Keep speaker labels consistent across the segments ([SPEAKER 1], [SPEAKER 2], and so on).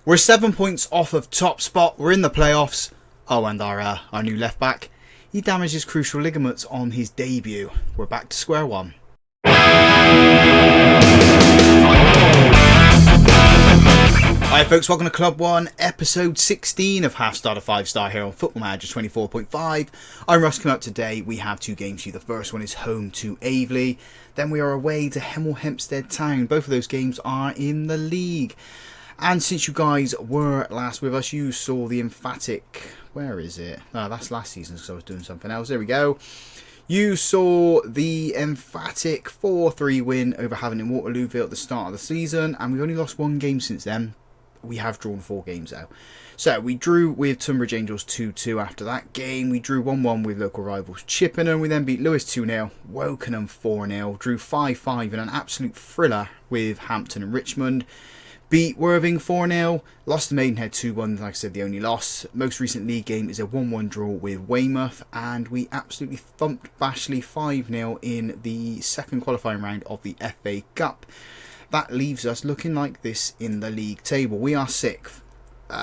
[SPEAKER 1] We're 7 points off of top spot. We're in the playoffs. Oh, and our new left back, he damaged his crucial ligaments on his debut. We're back to square one. Hi folks, welcome to Club 1, episode 16 of Half Star to 5 Star here on Football Manager 24.5. I'm Russ. Coming up today, we have two games for you. The first one is home to Aveley. Then we are away to Hemel Hempstead Town. Both of those games are in the league. And since you guys were last with us, you saw the emphatic... Where is it? Oh, that's last season because I was doing something else. There we go. You saw the emphatic 4-3 win over Havant in Waterlooville at the start of the season. And we've only lost one game since then. We have drawn 4 games though. So we drew with Tunbridge Angels 2-2 after that game. We drew 1-1 with local rivals Chippenham. We then beat Lewis 2-0, Wokingham 4-0. Drew 5-5 in an absolute thriller with Hampton and Richmond. Beat Worthing 4-0, lost to Maidenhead 2-1, like I said, the only loss. Most recent league game is a 1-1 draw with Weymouth, and we absolutely thumped Bashley 5-0 in the second qualifying round of the FA Cup. That leaves us looking like this in the league table. We are 6th.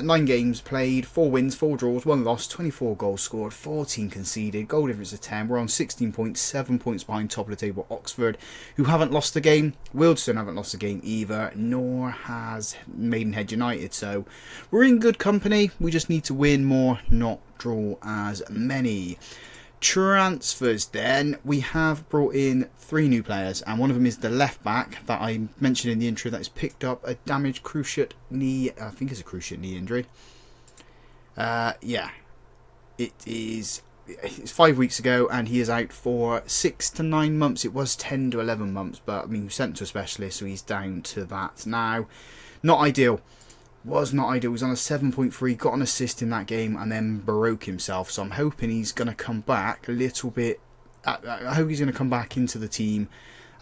[SPEAKER 1] 9 games played, 4 wins, 4 draws, 1 loss, 24 goals scored, 14 conceded, goal difference of 10. We're on 16 points, 7 points behind top of the table Oxford, who haven't lost a game. Wealdstone haven't lost a game either, nor has Maidenhead United. So we're in good company. We just need to win more, not draw as many. Transfers then, we have brought in 3 new players, and one of them is the left back that I mentioned in the intro that has picked up a damaged cruciate knee. I think it's a cruciate knee injury. Yeah, it's 5 weeks ago, and he is out for 6 to 9 months. It was 10 to 11 months, but I mean, we sent him to a specialist, so he's down to that now. Not ideal. Was not ideal. He was on a 7.3, got an assist in that game and then broke himself. So I'm hoping he's going to come back a little bit. I hope he's going to come back into the team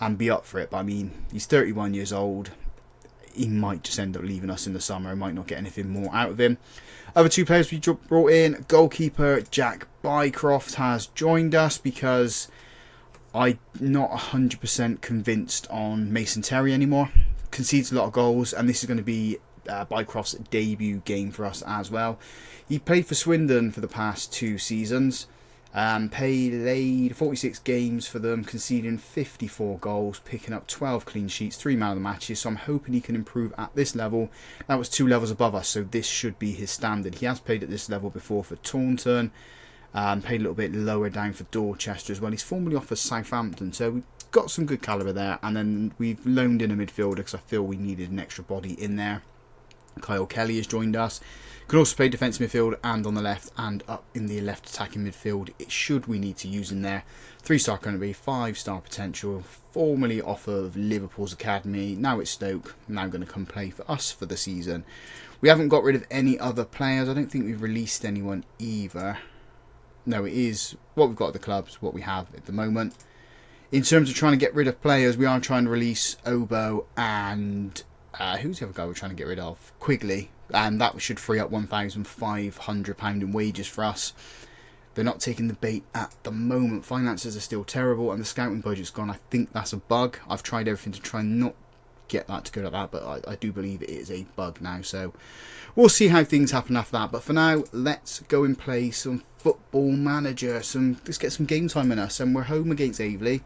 [SPEAKER 1] and be up for it. But I mean, he's 31 years old. He might just end up leaving us in the summer. I might not get anything more out of him. Other 2 players we brought in. Goalkeeper Jack Bycroft has joined us because I'm not 100% convinced on Mason Terry anymore. Concedes a lot of goals, and this is going to be Bycroft's debut game for us as well. He played for Swindon for the past 2 seasons, played 46 games for them, conceding 54 goals, picking up 12 clean sheets, 3 man of the matches. So I'm hoping he can improve at this level. That was 2 levels above us, so this should be his standard. He has played at this level before for Taunton, played a little bit lower down for Dorchester as well. He's formerly off for Southampton, so we've got some good calibre there. And then we've loaned in a midfielder because I feel we needed an extra body in there. Kyle Kelly has joined us. Can also play defensive midfield and on the left and up in the left attacking midfield. It should we need to use in there. 3-star currently, 5-star potential. Formerly off of Liverpool's academy. Now it's Stoke. Now going to come play for us for the season. We haven't got rid of any other players. I don't think we've released anyone either. No, it is what we've got at the clubs, what we have at the moment. In terms of trying to get rid of players, we are trying to release Obo and... who's the other guy we're trying to get rid of? Quigley. And that should free up £1,500 in wages for us. They're not taking the bait at the moment. Finances are still terrible and the scouting budget's gone. I think that's a bug. I've tried everything to try and not get that to go like that, but I do believe it is a bug now. So we'll see how things happen after that. But for now, let's go and play some Football Manager. Let's get some game time in us. And we're home against Aveley.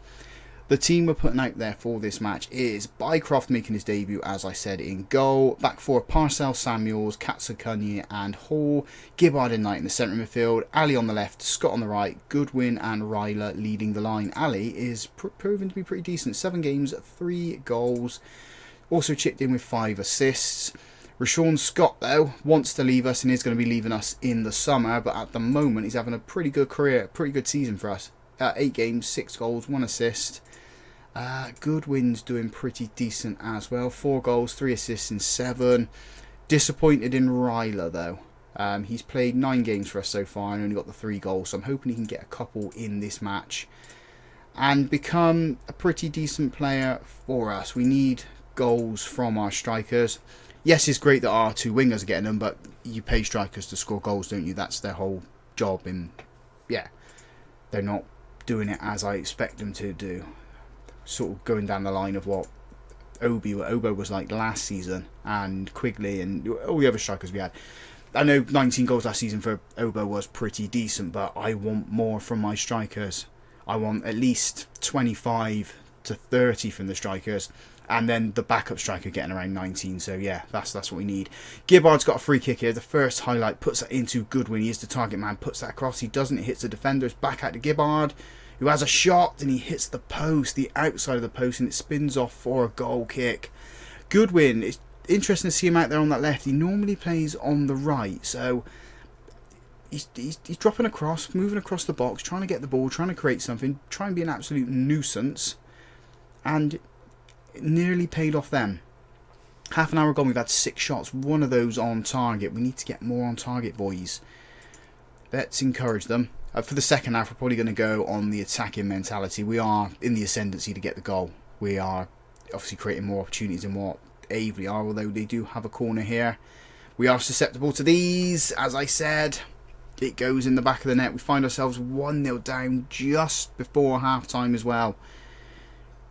[SPEAKER 1] The team we're putting out there for this match is Bycroft making his debut, as I said, in goal. Back 4, Parcell, Samuels, Katsukunye and Hall. Gibbard and Knight in the centre midfield. Ali on the left, Scott on the right. Goodwin and Ryler leading the line. Ali is proven to be pretty decent. 7 games, 3 goals. Also chipped in with 5 assists. Rashawn Scott, though, wants to leave us and is going to be leaving us in the summer. But at the moment, he's having a pretty good career, pretty good season for us. 8 games, 6 goals, 1 assist. Goodwin's doing pretty decent as well. 4 goals, 3 assists in 7. Disappointed in Ryler though. He's played 9 games for us so far and only got the 3 goals. So I'm hoping he can get a couple in this match and become a pretty decent player for us. We need goals from our strikers. Yes, it's great that our 2 wingers are getting them, but you pay strikers to score goals, don't you? That's their whole job. And yeah, they're not doing it as I expect them to do. Sort of going down the line of what Obi, what Obo was like last season, and Quigley and all the other strikers we had. I know 19 goals last season for Obo was pretty decent, but I want more from my strikers. I want at least 25 to 30 from the strikers, and then the backup striker getting around 19. So yeah, that's what we need. Gibbard's got a free kick here. The first highlight puts that into Goodwin. He is the target man, puts that across. He doesn't, it hits the defender. It's back out to Gibbard, who has a shot, and he hits the post, the outside of the post, and it spins off for a goal kick. Goodwin, it's interesting to see him out there on that left. He normally plays on the right, so he's dropping across, moving across the box, trying to get the ball, trying to create something, trying to be an absolute nuisance, and it nearly paid off then. Half an hour ago we've had 6 shots, one of those on target. We need to get more on target, boys. Let's encourage them. For the second half, we're probably going to go on the attacking mentality. We are in the ascendancy to get the goal. We are obviously creating more opportunities than what Avery are, although they do have a corner here. We are susceptible to these, as I said. It goes in the back of the net. We find ourselves 1-0 down just before half-time as well.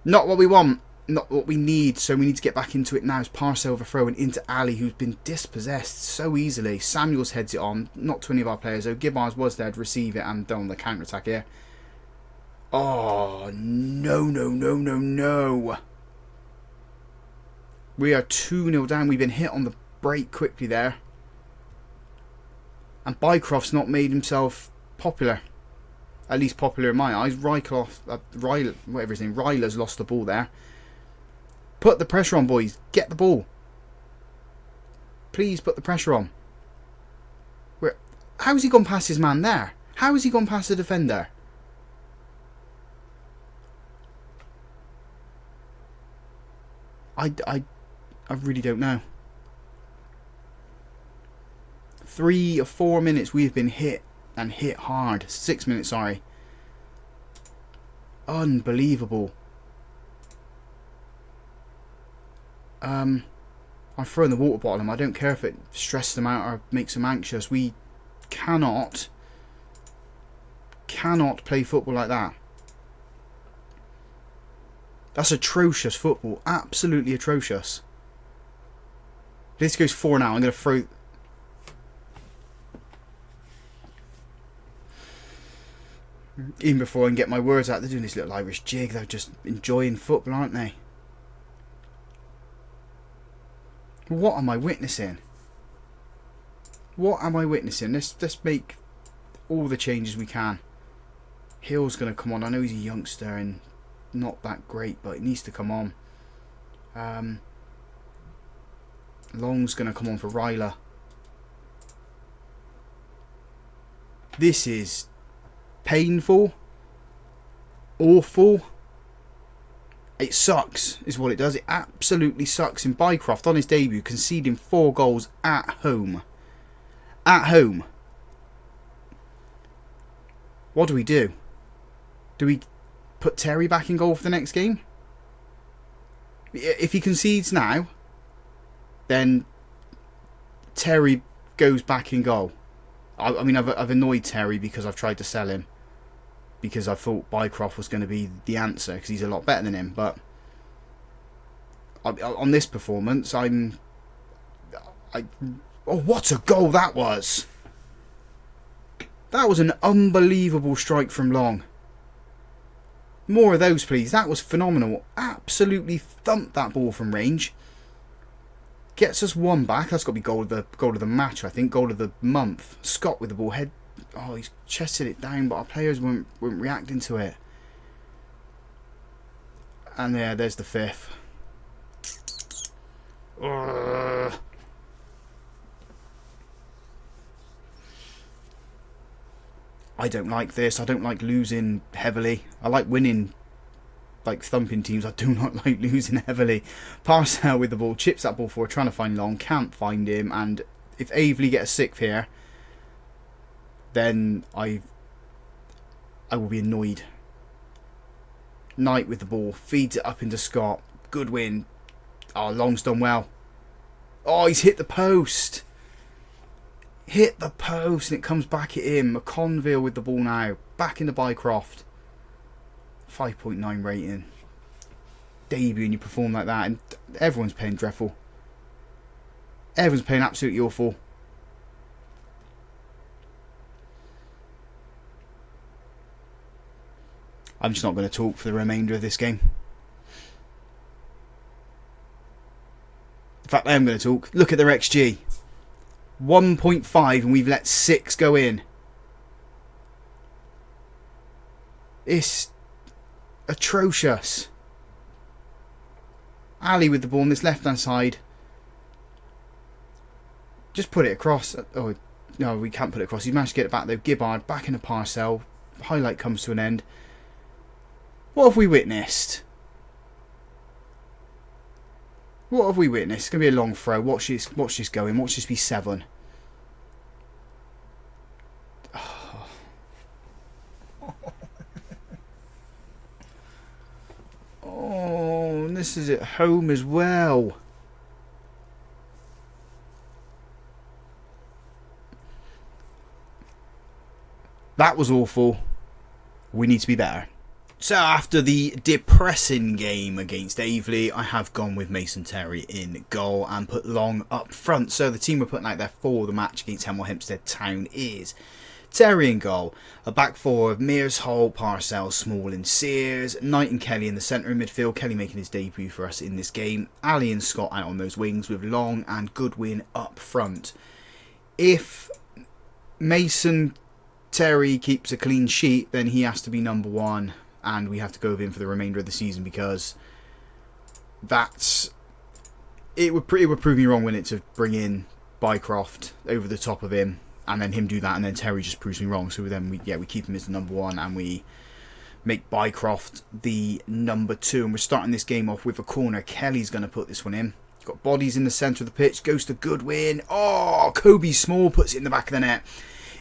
[SPEAKER 1] Not what we want, not what we need, so we need to get back into it now. It's pass over throw and into Ali, who's been dispossessed so easily. Samuels heads it on, not to any of our players though. Gibbons was there to receive it and done the counter-attack here. Oh, no, no, no, no, no. We are 2-0 down. We've been hit on the break quickly there. And Bycroft's not made himself popular. At least popular in my eyes. Whatever his name, Ryler's lost the ball there. Put the pressure on, boys. Get the ball. Please put the pressure on. How's he gone past his man there? How has he gone past the defender? I really don't know. 3 or 4 minutes we've been hit, and hit hard. 6 minutes, sorry. Unbelievable. I'm throwing the water bottle at him. I don't care if it stresses them out or makes them anxious. We cannot play football like that. That's atrocious football. Absolutely atrocious. This goes 4 now. I'm going to throw... Even before I can get my words out, they're doing this little Irish jig. They're just enjoying football, aren't they? What am I witnessing? What am I witnessing? Let's make all the changes we can. Hill's going to come on. I know he's a youngster and not that great, but he needs to come on. Long's going to come on for Ryler. This is painful. Awful. It sucks, is what it does. It absolutely sucks. In Bycroft, on his debut, conceding 4 goals at home. At home. What do we do? Do we put Terry back in goal for the next game? If he concedes now, then Terry goes back in goal. I mean, I've annoyed Terry because I've tried to sell him, because I thought Bycroft was going to be the answer because he's a lot better than him. But on this performance, oh, what a goal that was! That was an unbelievable strike from Long. More of those, please. That was phenomenal. Absolutely thumped that ball from range. Gets us 1 back. That's got to be goal of the match, I think. Goal of the month. Scott with the ball. Head. Oh, he's chested it down, but our players weren't reacting to it. And yeah, there's the 5th. I don't like this. I don't like losing heavily. I like winning, like thumping teams. I do not like losing heavily. Parcell with the ball. Chips that ball forward. Trying to find Long. Can't find him. And if Aveley get a 6th here, then I will be annoyed. Knight with the ball. Feeds it up into Scott. Goodwin. Oh, Long's done well. Oh, he's hit the post. Hit the post and it comes back at him. McConville with the ball now. Back into Bycroft. 5.9 rating. debut and you perform like that, and everyone's playing dreadful. Everyone's playing absolutely awful. I'm just not going to talk for the remainder of this game. In fact, I am going to talk. Look at their XG. 1.5 and we've let 6 go in. It's atrocious. Ali with the ball on this left hand side. Just put it across. Oh no, we can't put it across. He's managed to get it back though. Gibbard back in a parcel. Highlight comes to an end. What have we witnessed? What have we witnessed? It's going to be a long throw. Watch this going. Watch this be 7. Oh. Oh, and this is at home as well. That was awful. We need to be better. So after the depressing game against Aveley, I have gone with Mason Terry in goal and put Long up front. So the team we're putting out there for the match against Hemel Hempstead Town is Terry in goal, a back four of Mears, Hall, Parcells, Small and Sears, Knight and Kelly in the centre of midfield, Kelly making his debut for us in this game, Ali and Scott out on those wings with Long and Goodwin up front. If Mason Terry keeps a clean sheet, then he has to be number 1. And we have to go with him for the remainder of the season because it would prove me wrong when it's to bring in Bycroft over the top of him and then him do that and then Terry just proves me wrong. So then we keep him as the number 1 and we make Bycroft the number 2. And we're starting this game off with a corner. Kelly's going to put this one in. Got bodies in the centre of the pitch. Goes to Goodwin. Oh, Kobe Small puts it in the back of the net.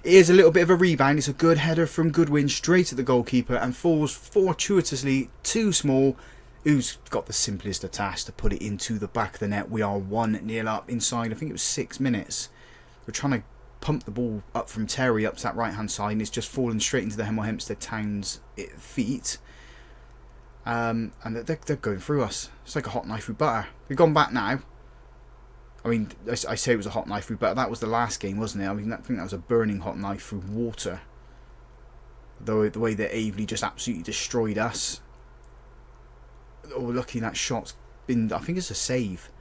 [SPEAKER 1] It is a little bit of a rebound. It's a good header from Goodwin straight at the goalkeeper and falls fortuitously to Small, who's got the simplest of tasks to put it into the back of the net. We are 1-0 up inside, I think it was 6 minutes. We're trying to pump the ball up from Terry up to that right hand side and it's just fallen straight into the Hemel Hempstead Town's feet. And they're going through us. It's like a hot knife through butter. We've gone back now. I mean, I say it was a hot knife through butter. That was the last game, wasn't it? I mean, I think that was a burning hot knife through water. The way that Aveley just absolutely destroyed us. Oh, lucky that shot's been... I think it's a save.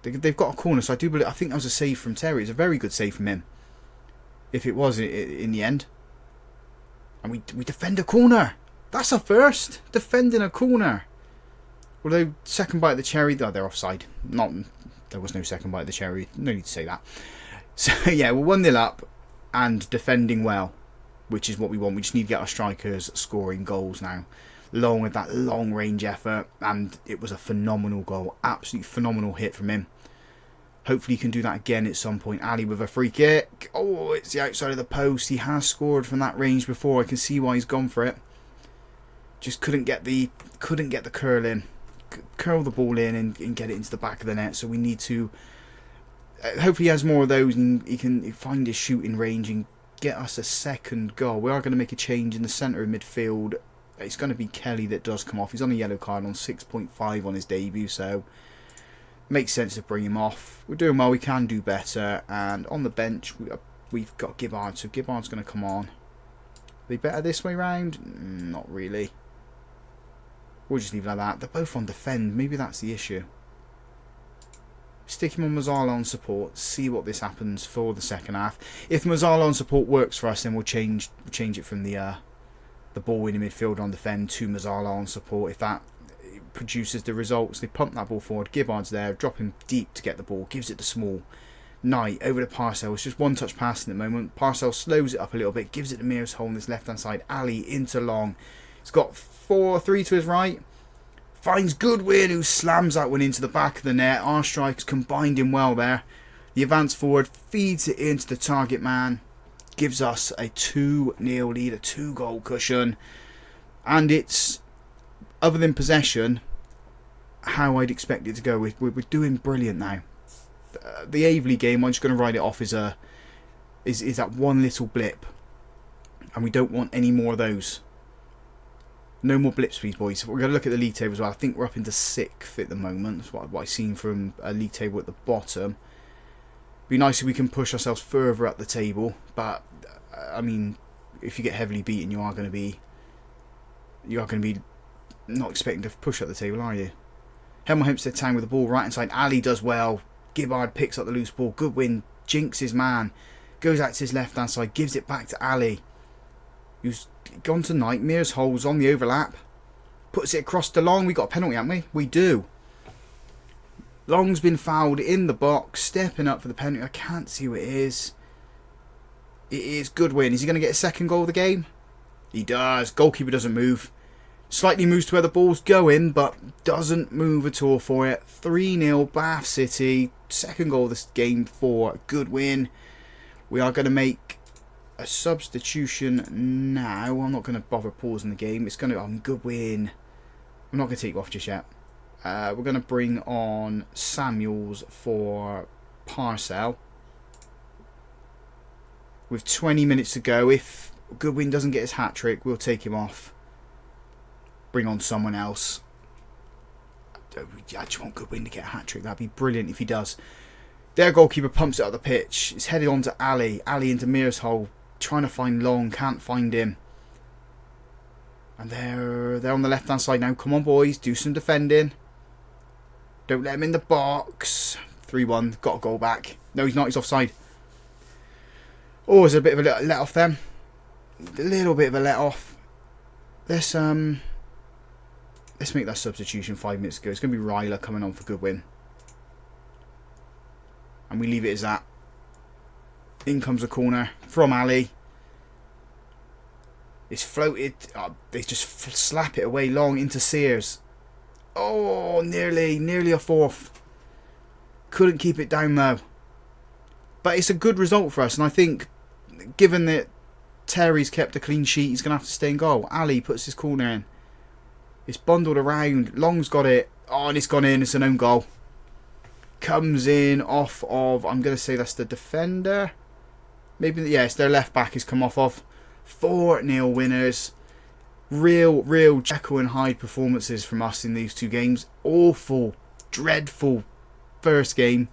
[SPEAKER 1] They've got a corner, so I think that was a save from Terry. It's a very good save from him. If it was in the end. And we defend a corner. That's a first. Defending a corner. Although, second bite of the cherry... Oh, they're offside. There was no second bite of the cherry. No need to say that. So, yeah, we're 1-0 up and defending well, which is what we want. We just need to get our strikers scoring goals now. Long with that long-range effort, and it was a phenomenal goal. Absolutely phenomenal hit from him. Hopefully he can do that again at some point. Ali with a free kick. Oh, it's the outside of the post. He has scored from that range before. I can see why he's gone for it. Just couldn't get the curl in. Curl the ball in and get it into the back of the net. So we need to hopefully he has more of those and he can find his shooting range and get us a second goal. We are going to make a change in the centre of midfield. It's going to be Kelly that does come off. He's on a yellow card on 6.5 on his debut, so makes sense to bring him off. We're doing well. We can do better. And on the bench we've got Gibbard, so Gibbard's going to come on. Are they better this way round? Not really. We'll just leave it like that. They're both on defend. Maybe that's the issue. Stick him on Mazzala on support. See what this happens for the second half. If Mazzala on support works for us, then we'll change it from the ball winning midfield on defend to Mazzala on support. If that produces the results, they pump that ball forward. Gibbard's there. Drop him deep to get the ball. Gives it to Small. Knight over to Parcells. It's just one touch passing at the moment. Parcells slows it up a little bit. Gives it to Mears Hole on this left hand side. Ali into Long. He's got 4-3 to his right. Finds Goodwin, who slams that one into the back of the net. Our strikers combined him well there. The advance forward feeds it into the target man. Gives us a 2-0 lead, a 2-goal cushion. And it's, other than possession, how I'd expect it to go. We're doing brilliant now. The Aveley game, I'm just going to write it off as is that one little blip. And we don't want any more of those. No more blips, please, boys. We're going to look at the league table as well. I think we're up into 6th at the moment. That's what I've seen from a league table at the bottom. Be nice if we can push ourselves further up the table. But, I mean, if you get heavily beaten, you are going to be not expecting to push up the table, are you? Hemel Hempstead Town with the ball right inside. Ali does well. Gibbard picks up the loose ball. Good win. Jinxes man. Goes out to his left-hand side. Gives it back to Ali. Who's gone to Nightmares. Holds on the overlap. Puts it across to Long. We got a penalty, haven't we? We do. Long's been fouled in the box. Stepping up for the penalty. I can't see who it is. It is Goodwin. Is he going to get a second goal of the game? He does. Goalkeeper doesn't move. Slightly moves to where the ball's going, but doesn't move at all for it. 3-0 Bath City. Second goal of this game for Goodwin. We are going to make a substitution now. I'm not going to bother pausing the game. It's going to... Goodwin. I'm not going to take you off just yet. We're going to bring on Samuels for Parcel. With 20 minutes to go, if Goodwin doesn't get his hat-trick, we'll take him off. Bring on someone else. I just want Goodwin to get a hat-trick. That'd be brilliant if he does. Their goalkeeper pumps it up the pitch. It's headed on to Ali. Ali into Mir's hole. Trying to find Long. Can't find him. And they're on the left-hand side now. Come on, boys. Do some defending. Don't let him in the box. 3-1. Got a goal back. No, he's not. He's offside. Oh, there's a bit of a let-off then. A little bit of a let-off. Let's make that substitution 5 minutes ago. It's going to be Ryler coming on for Goodwin. And we leave it as that. In comes a corner from Ali. It's floated. Oh, they just slap it away long into Sears. Oh, nearly a fourth. Couldn't keep it down though. But it's a good result for us. And I think, given that Terry's kept a clean sheet, he's going to have to stay in goal. Ali puts his corner in. It's bundled around. Long's got it. Oh, and it's gone in. It's an own goal. Comes in off of... I'm going to say that's the defender. Maybe... Yeah, it's their left back has come off of. 4-0 winners. Real Jekyll and Hyde performances from us in these two games. Awful. Dreadful first game.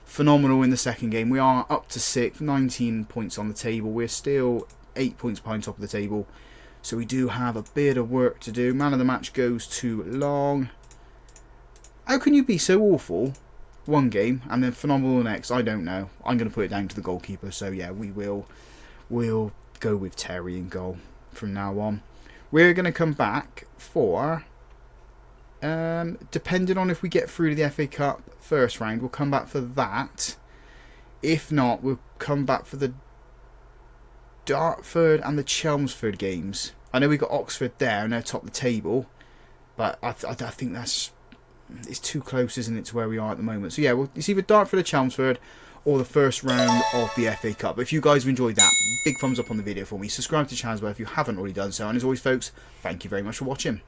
[SPEAKER 1] Phenomenal in the second game. We are up to 6th. 19 points on the table. We're still 8 points behind top of the table. So we do have a bit of work to do. Man of the match goes to Long. How can you be so awful one game and then phenomenal next? I don't know. I'm going to put it down to the goalkeeper. So yeah, we'll go with Terry in goal from now on. We're going to come back for, depending on if we get through to the FA Cup first round, we'll come back for that. If not, we'll come back for the Dartford and the Chelmsford games. I know we got Oxford there and they're top of the table, but I think it's too close, isn't it, to where we are at the moment. So yeah, it's either Dartford or Chelmsford or the first round of the FA Cup. But if you guys have enjoyed that, big thumbs up on the video for me. Subscribe to the channel as well if you haven't already done so. And as always, folks, thank you very much for watching.